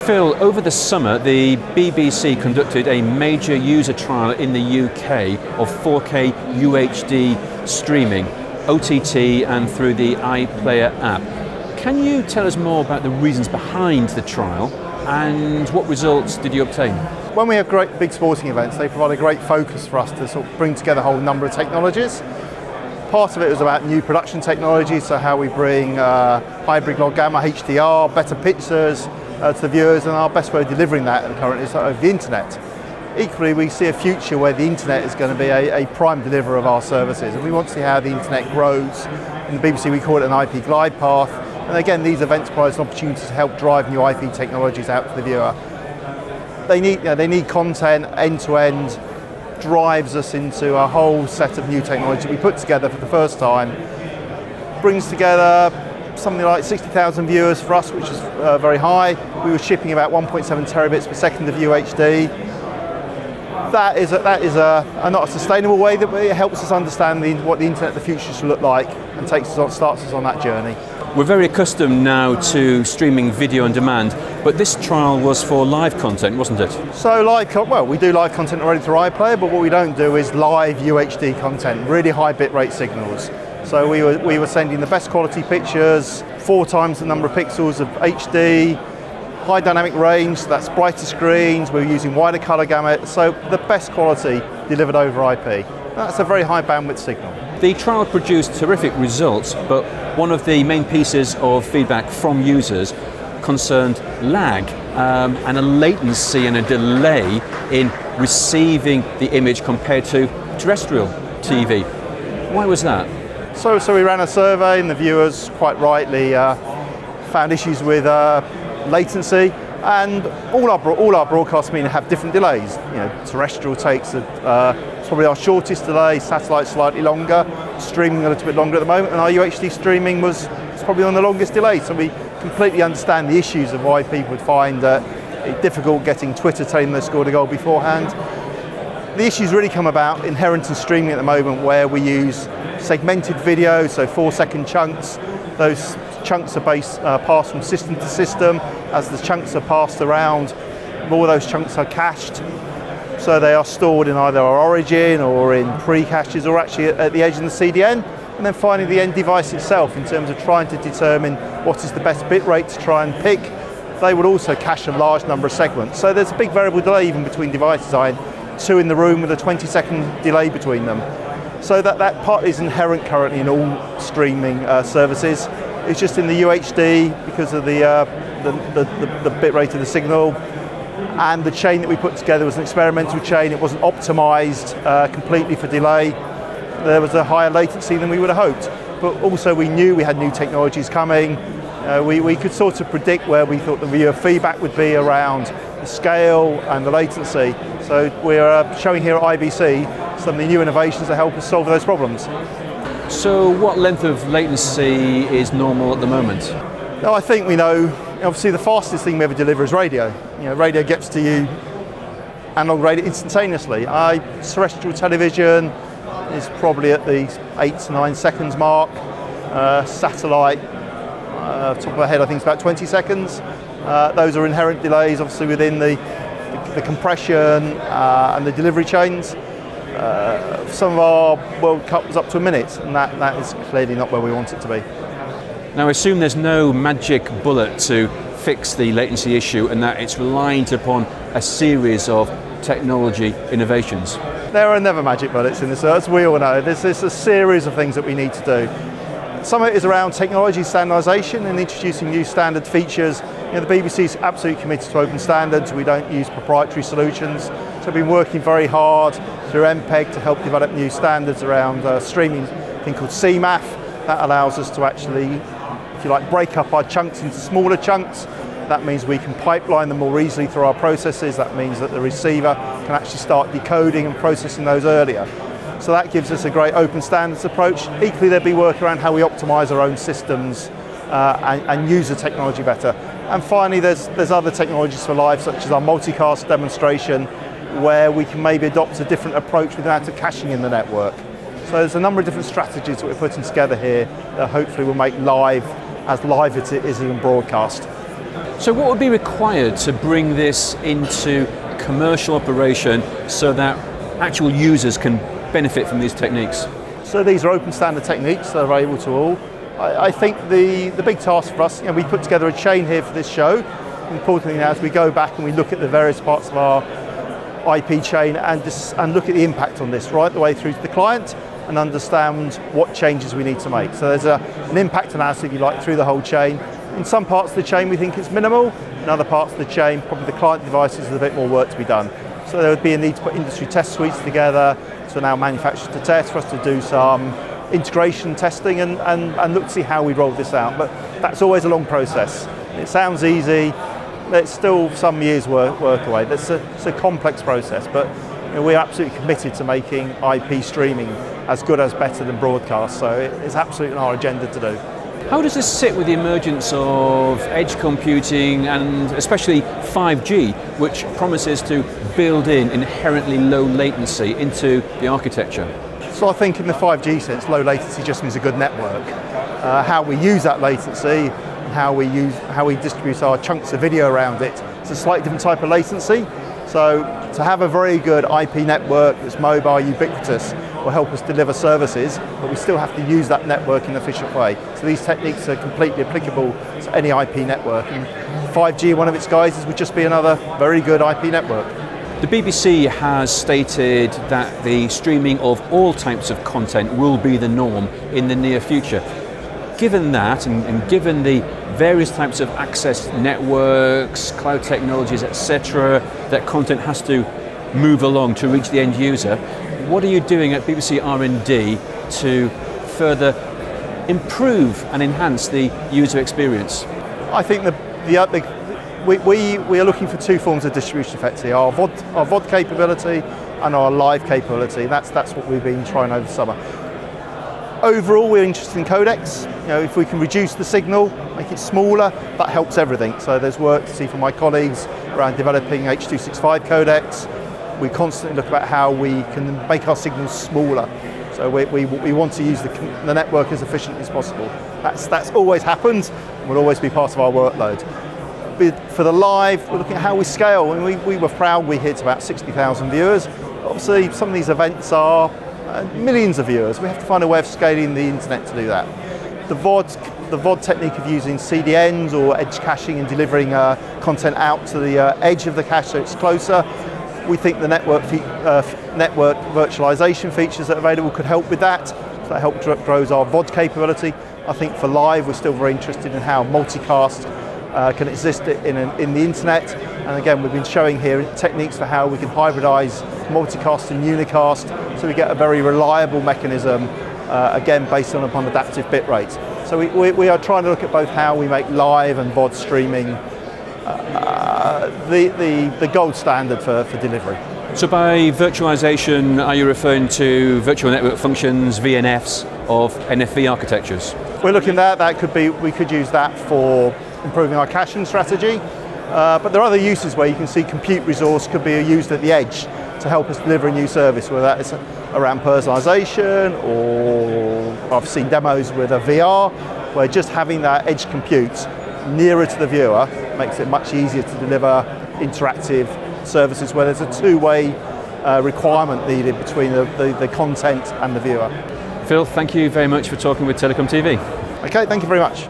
Phil, over the summer, the BBC conducted a major user trial in the UK of 4K UHD streaming, OTT and through the iPlayer app. Can you tell us more about the reasons behind the trial and what results did you obtain? When we have great big sporting events, they provide a great focus for us to sort of bring together a whole number of technologies. Part of it was about new production technologies, so how we bring hybrid log gamma, HDR, better pictures to the viewers, and our best way of delivering that currently is over the internet. Equally, we see a future where the internet is going to be a prime deliverer of our services, and we want to see how the internet grows. In the BBC we call it an IP glide path, and again these events provide an opportunity to help drive new IP technologies out to the viewer. They need content end to end, drives us into a whole set of new technology we put together for the first time. Brings together something like 60,000 viewers for us, which is very high. We were shipping about 1.7 terabits per second of UHD. That is not a sustainable way, that it helps us understand what the internet of the future should look like and starts us on that journey. We're very accustomed now to streaming video on demand, but this trial was for live content, wasn't it? So we do live content already through iPlayer, but what we don't do is live UHD content, really high bitrate signals. So we were sending the best quality pictures, 4 times the number of pixels of HD, high dynamic range, so that's brighter screens, we're using wider colour gamut, so the best quality delivered over IP. That's a very high bandwidth signal. The trial produced terrific results, but one of the main pieces of feedback from users concerned lag and a latency and a delay in receiving the image compared to terrestrial TV. Why was that? So we ran a survey, and the viewers quite rightly found issues with latency, and all our broadcast media have different delays. Terrestrial takes probably our shortest delay, satellite slightly longer, streaming a little bit longer at the moment, and our UHD streaming was probably on the longest delay. So we completely understand the issues of why people would find it difficult getting Twitter telling them they scored a goal beforehand. The issues really come about inherent in streaming at the moment, where we use segmented video, so 4-second chunks. Those chunks are passed from system to system. As the chunks are passed around, more of those chunks are cached. So they are stored in either our origin or in pre-caches, or actually at the edge of the CDN. And then finally the end device itself, in terms of trying to determine what is the best bit rate to try and pick. They would also cache a large number of segments. So there's a big variable delay even between devices. I had 2 in the room with a 20-second delay between them. So that part is inherent currently in all streaming services. It's just in the UHD, because of the bit rate of the signal, and the chain that we put together was an experimental chain. It wasn't optimized completely for delay. There was a higher latency than we would have hoped. But also we knew we had new technologies coming. We could sort of predict where we thought the viewer feedback would be around the scale and the latency. So we're showing here at IBC some of the new innovations that help us solve those problems. So what length of latency is normal at the moment? No, I think we know, obviously the fastest thing we ever deliver is radio. Radio gets to you, analog radio, instantaneously. Terrestrial television is probably at the 8 to 9 seconds mark. Satellite, top of my head, I think it's about 20 seconds. Those are inherent delays, obviously, within the compression and the delivery chains. Some of our World Cup was up to a minute, and that is clearly not where we want it to be. Now I assume there's no magic bullet to fix the latency issue, and that it's reliant upon a series of technology innovations. There are never magic bullets in this, as we all know. There's a series of things that we need to do. Some of it is around technology standardisation and introducing new standard features. The BBC is absolutely committed to open standards. We don't use proprietary solutions. So we've been working very hard through MPEG to help develop new standards around streaming, a thing called CMAF. That allows us to actually, if you like, break up our chunks into smaller chunks. That means we can pipeline them more easily through our processes. That means that the receiver can actually start decoding and processing those earlier. So that gives us a great open standards approach. Equally, there'll be work around how we optimize our own systems and use the technology better. And finally, there's other technologies for live, such as our multicast demonstration, where we can maybe adopt a different approach without caching in the network. So there's a number of different strategies that we're putting together here that hopefully will make live as it is in broadcast. So what would be required to bring this into commercial operation so that actual users can benefit from these techniques? So these are open standard techniques that are available to all. I think the big task for us, we put together a chain here for this show. Importantly now, as we go back and we look at the various parts of our IP chain and look at the impact on this right the way through to the client and understand what changes we need to make. So there's an impact analysis, if you like, through the whole chain. In some parts of the chain we think it's minimal, in other parts of the chain, probably the client devices, there's a bit more work to be done. So there would be a need to put industry test suites together, so now manufacturers to test, for us to do some integration testing and look to see how we roll this out. But that's always a long process. It sounds easy, but it's still some years work away. It's a complex process, but we're absolutely committed to making IP streaming as good as better than broadcast, so it's absolutely on our agenda to do. How does this sit with the emergence of edge computing and especially 5G, which promises to build in inherently low latency into the architecture? So I think in the 5G sense, low latency just means a good network. How we use that latency, how we distribute our chunks of video around it, it's a slightly different type of latency. So to have a very good IP network that's mobile, ubiquitous, will help us deliver services, but we still have to use that network in an efficient way. So these techniques are completely applicable to any IP network. And 5G, one of its guises, would just be another very good IP network. The BBC has stated that the streaming of all types of content will be the norm in the near future. Given that, and given the various types of access networks, cloud technologies, etc., that content has to move along to reach the end user, what are you doing at BBC R&D to further improve and enhance the user experience? I think we are looking for two forms of distribution effectively, our VOD capability and our live capability. That's what we've been trying over the summer. Overall, we're interested in codecs. If we can reduce the signal, make it smaller, that helps everything. So there's work to see from my colleagues around developing H.265 codecs. We constantly look about how we can make our signals smaller. So we want to use the network as efficiently as possible. That's always happened and will always be part of our workload. For the live, we're looking at how we scale. And we were proud we hit about 60,000 viewers. Obviously, some of these events are millions of viewers. We have to find a way of scaling the internet to do that. The VOD technique of using CDNs or edge caching and delivering content out to the edge of the cache so it's closer. We think the network virtualization features that are available could help with that. So that grows our VOD capability. I think for live, we're still very interested in how multicast can exist in the internet. And again, we've been showing here techniques for how we can hybridize multicast and unicast so we get a very reliable mechanism, again, based upon adaptive bit rates. So we are trying to look at both how we make live and VOD streaming the gold standard for delivery. So by virtualization, are you referring to virtual network functions, VNFs, of NFV architectures? We're looking at that. We could use that for improving our caching strategy. But there are other uses where you can see compute resource could be used at the edge to help us deliver a new service, whether that is around personalization, or I've seen demos with a VR, where just having that edge compute nearer to the viewer makes it much easier to deliver interactive services where there's a two-way requirement needed between the content and the viewer. Phil, thank you very much for talking with TelecomTV. Okay, thank you very much.